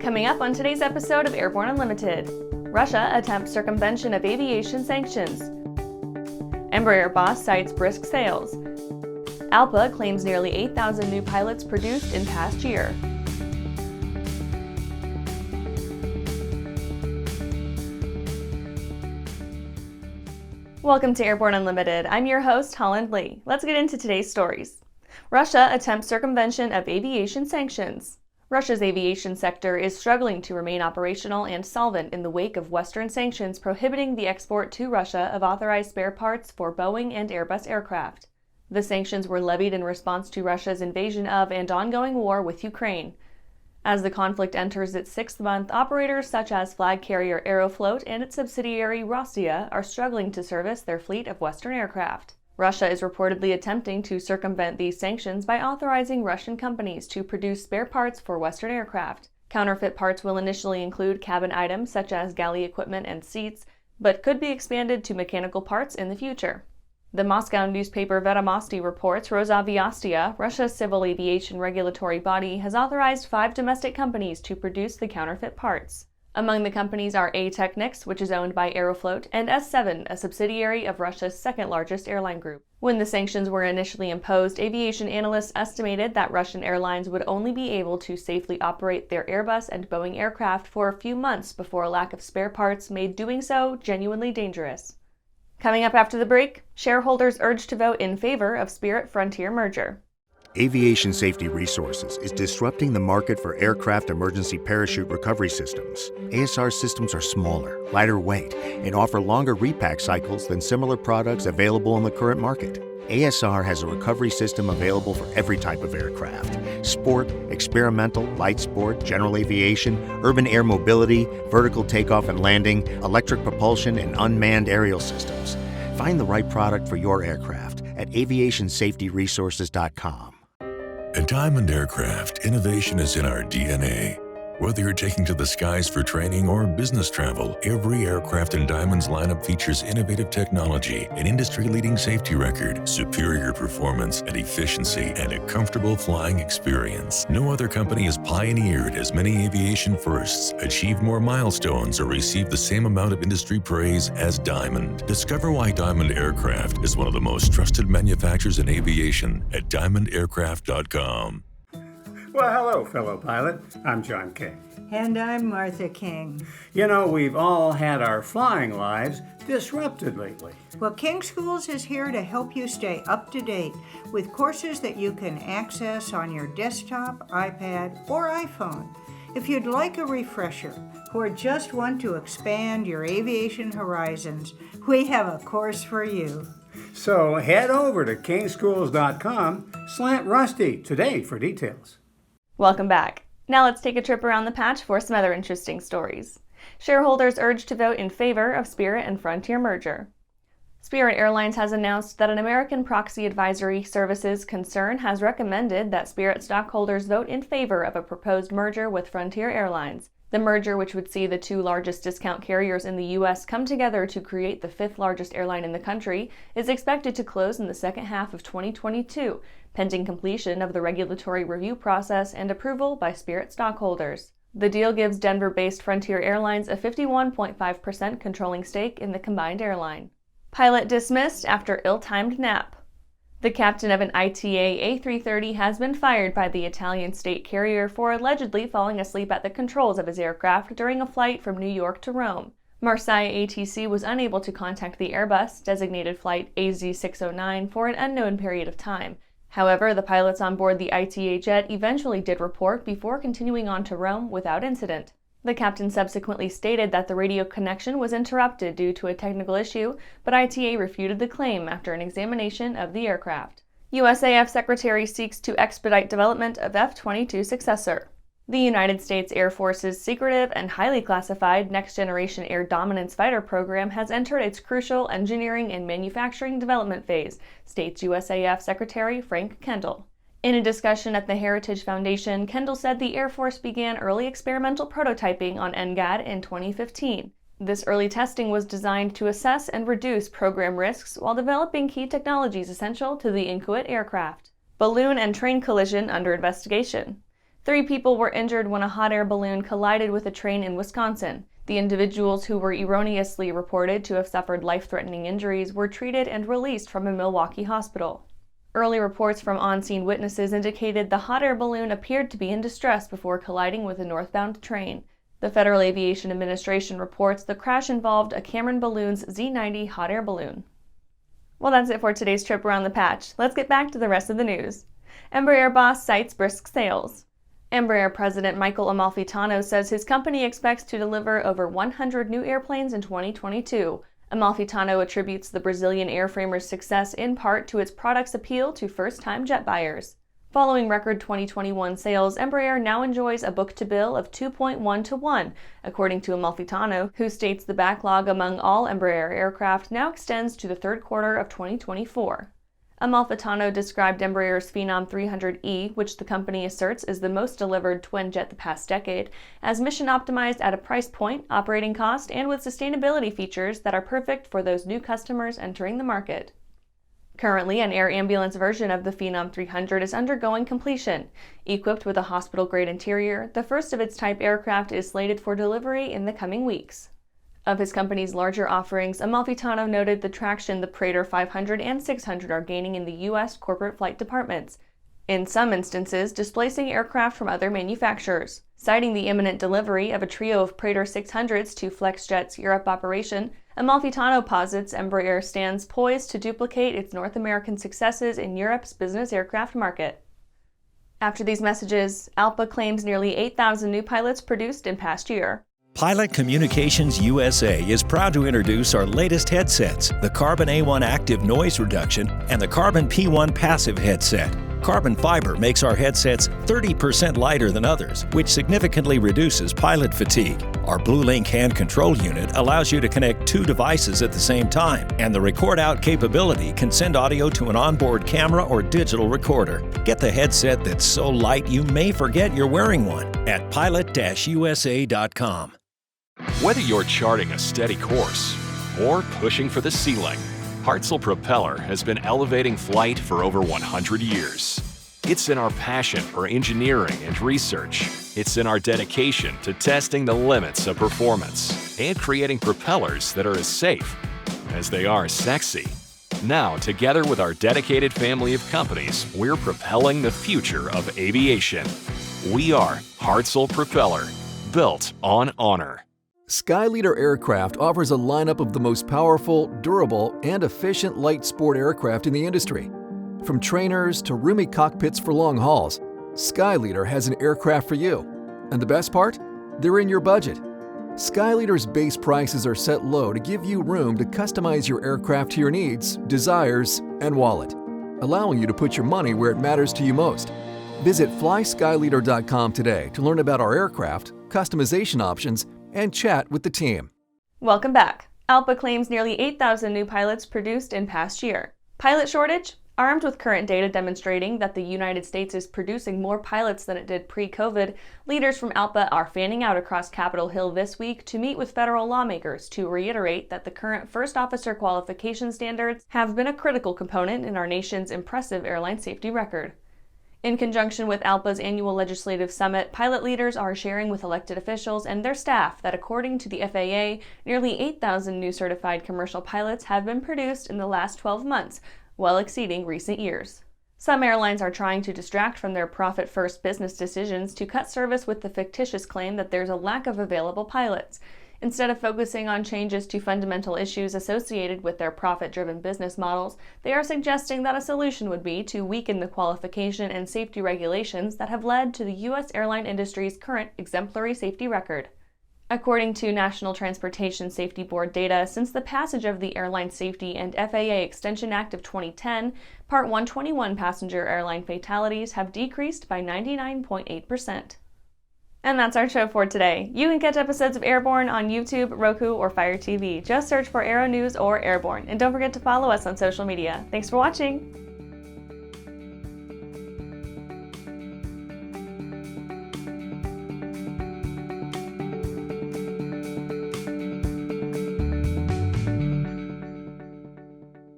Coming up on today's episode of Airborne Unlimited, Russia attempts circumvention of aviation sanctions. Embraer boss cites brisk sales. ALPA claims nearly 8,000 new pilots produced in past year. Welcome to Airborne Unlimited. I'm your host, Holland Lee. Let's get into today's stories. Russia attempts circumvention of aviation sanctions. Russia's aviation sector is struggling to remain operational and solvent in the wake of Western sanctions prohibiting the export to Russia of authorized spare parts for Boeing and Airbus aircraft. The sanctions were levied in response to Russia's invasion of and ongoing war with Ukraine. As the conflict enters its sixth month, operators such as flag carrier Aeroflot and its subsidiary Rossiya are struggling to service their fleet of Western aircraft. Russia is reportedly attempting to circumvent these sanctions by authorizing Russian companies to produce spare parts for Western aircraft. Counterfeit parts will initially include cabin items such as galley equipment and seats, but could be expanded to mechanical parts in the future. The Moscow newspaper Vedomosti reports Rossiya, Russia's civil aviation regulatory body, has authorized 5 domestic companies to produce the counterfeit parts. Among the companies are A-Technics, which is owned by Aeroflot, and S7, a subsidiary of Russia's second-largest airline group. When the sanctions were initially imposed, aviation analysts estimated that Russian airlines would only be able to safely operate their Airbus and Boeing aircraft for a few months before a lack of spare parts made doing so genuinely dangerous. Coming up after the break, shareholders urged to vote in favor of Spirit-Frontier merger. Aviation Safety Resources is disrupting the market for aircraft emergency parachute recovery systems. ASR systems are smaller, lighter weight, and offer longer repack cycles than similar products available in the current market. ASR has a recovery system available for every type of aircraft: sport, experimental, light sport, general aviation, urban air mobility, vertical takeoff and landing, electric propulsion, and unmanned aerial systems. Find the right product for your aircraft at aviationsafetyresources.com. At Diamond Aircraft, innovation is in our DNA. Whether you're taking to the skies for training or business travel, every aircraft in Diamond's lineup features innovative technology, an industry-leading safety record, superior performance and efficiency, and a comfortable flying experience. No other company has pioneered as many aviation firsts, achieved more milestones, or received the same amount of industry praise as Diamond. Discover why Diamond Aircraft is one of the most trusted manufacturers in aviation at diamondaircraft.com. Well, hello, fellow pilot. I'm John King. And I'm Martha King. You know, we've all had our flying lives disrupted lately. Well, King Schools is here to help you stay up to date with courses that you can access on your desktop, iPad, or iPhone. If you'd like a refresher or just want to expand your aviation horizons, we have a course for you. So head over to kingschools.com/Rusty today for details. Welcome back. Now let's take a trip around the patch for some other interesting stories. Shareholders urged to vote in favor of Spirit and Frontier merger. Spirit Airlines has announced that an American proxy advisory services concern has recommended that Spirit stockholders vote in favor of a proposed merger with Frontier Airlines. The merger, which would see the 2 largest discount carriers in the U.S. come together to create the 5th largest airline in the country, is expected to close in the second half of 2022, pending completion of the regulatory review process and approval by Spirit stockholders. The deal gives Denver-based Frontier Airlines a 51.5% controlling stake in the combined airline. Pilot dismissed after ill-timed nap. The captain of an ITA A330 has been fired by the Italian state carrier for allegedly falling asleep at the controls of his aircraft during a flight from New York to Rome. Marseille ATC was unable to contact the Airbus, designated flight AZ609, for an unknown period of time. However, the pilots on board the ITA jet eventually did report before continuing on to Rome without incident. The captain subsequently stated that the radio connection was interrupted due to a technical issue, but ITA refuted the claim after an examination of the aircraft. USAF Secretary seeks to expedite development of F-22 Successor. The United States Air Force's secretive and highly classified Next-Generation Air Dominance Fighter program has entered its crucial engineering and manufacturing development phase, states USAF Secretary Frank Kendall. In a discussion at the Heritage Foundation, Kendall said the Air Force began early experimental prototyping on NGAD in 2015. This early testing was designed to assess and reduce program risks while developing key technologies essential to the Intuit aircraft. Balloon and train collision under investigation. 3 people were injured when a hot air balloon collided with a train in Wisconsin. The individuals who were erroneously reported to have suffered life-threatening injuries were treated and released from a Milwaukee hospital. Early reports from on-scene witnesses indicated the hot air balloon appeared to be in distress before colliding with a northbound train. The Federal Aviation Administration reports the crash involved a Cameron Balloons Z-90 hot air balloon. Well, that's it for today's trip around the patch. Let's get back to the rest of the news. Embraer boss cites brisk sales. Embraer President Michael Amalfitano says his company expects to deliver over 100 new airplanes in 2022. Amalfitano attributes the Brazilian airframer's success in part to its product's appeal to first-time jet buyers. Following record 2021 sales, Embraer now enjoys a book-to-bill of 2.1 to 1, according to Amalfitano, who states the backlog among all Embraer aircraft now extends to the third quarter of 2024. Amalfitano described Embraer's Phenom 300E, which the company asserts is the most delivered twin jet the past decade, as mission-optimized at a price point, operating cost, and with sustainability features that are perfect for those new customers entering the market. Currently, an air ambulance version of the Phenom 300 is undergoing completion. Equipped with a hospital-grade interior, the first of its type aircraft is slated for delivery in the coming weeks. Of his company's larger offerings, Amalfitano noted the traction the Praetor 500 and 600 are gaining in the U.S. corporate flight departments, in some instances displacing aircraft from other manufacturers. Citing the imminent delivery of a trio of Praetor 600s to FlexJet's Europe operation, Amalfitano posits Embraer stands poised to duplicate its North American successes in Europe's business aircraft market. After these messages, ALPA claims nearly 8,000 new pilots produced in past year. Pilot Communications USA is proud to introduce our latest headsets, the Carbon A1 Active Noise Reduction and the Carbon P1 Passive headset. Carbon fiber makes our headsets 30% lighter than others, which significantly reduces pilot fatigue. Our BlueLink hand control unit allows you to connect 2 devices at the same time, and the record out capability can send audio to an onboard camera or digital recorder. Get the headset that's so light you may forget you're wearing one at pilot-usa.com. Whether you're charting a steady course or pushing for the ceiling, Hartzell Propeller has been elevating flight for over 100 years. It's in our passion for engineering and research. It's in our dedication to testing the limits of performance and creating propellers that are as safe as they are sexy. Now, together with our dedicated family of companies, we're propelling the future of aviation. We are Hartzell Propeller, built on honor. Skyleader Aircraft offers a lineup of the most powerful, durable, and efficient light sport aircraft in the industry. From trainers to roomy cockpits for long hauls, Skyleader has an aircraft for you. And the best part? They're in your budget. Skyleader's base prices are set low to give you room to customize your aircraft to your needs, desires, and wallet, allowing you to put your money where it matters to you most. Visit flyskyleader.com today to learn about our aircraft, customization options, and chat with the team. Welcome back. ALPA claims nearly 8,000 new pilots produced in past year. Pilot shortage? Armed with current data demonstrating that the United States is producing more pilots than it did pre-COVID, leaders from ALPA are fanning out across Capitol Hill this week to meet with federal lawmakers to reiterate that the current first officer qualification standards have been a critical component in our nation's impressive airline safety record. In conjunction with ALPA's annual legislative summit, pilot leaders are sharing with elected officials and their staff that according to the FAA, nearly 8,000 new certified commercial pilots have been produced in the last 12 months, well exceeding recent years. Some airlines are trying to distract from their profit-first business decisions to cut service with the fictitious claim that there's a lack of available pilots. Instead of focusing on changes to fundamental issues associated with their profit-driven business models, they are suggesting that a solution would be to weaken the qualification and safety regulations that have led to the U.S. airline industry's current exemplary safety record. According to National Transportation Safety Board data, since the passage of the Airline Safety and FAA Extension Act of 2010, Part 121 passenger airline fatalities have decreased by 99.8%. And that's our show for today. You can catch episodes of Airborne on YouTube, Roku, or Fire TV. Just search for Aero-News or Airborne. And don't forget to follow us on social media. Thanks for watching!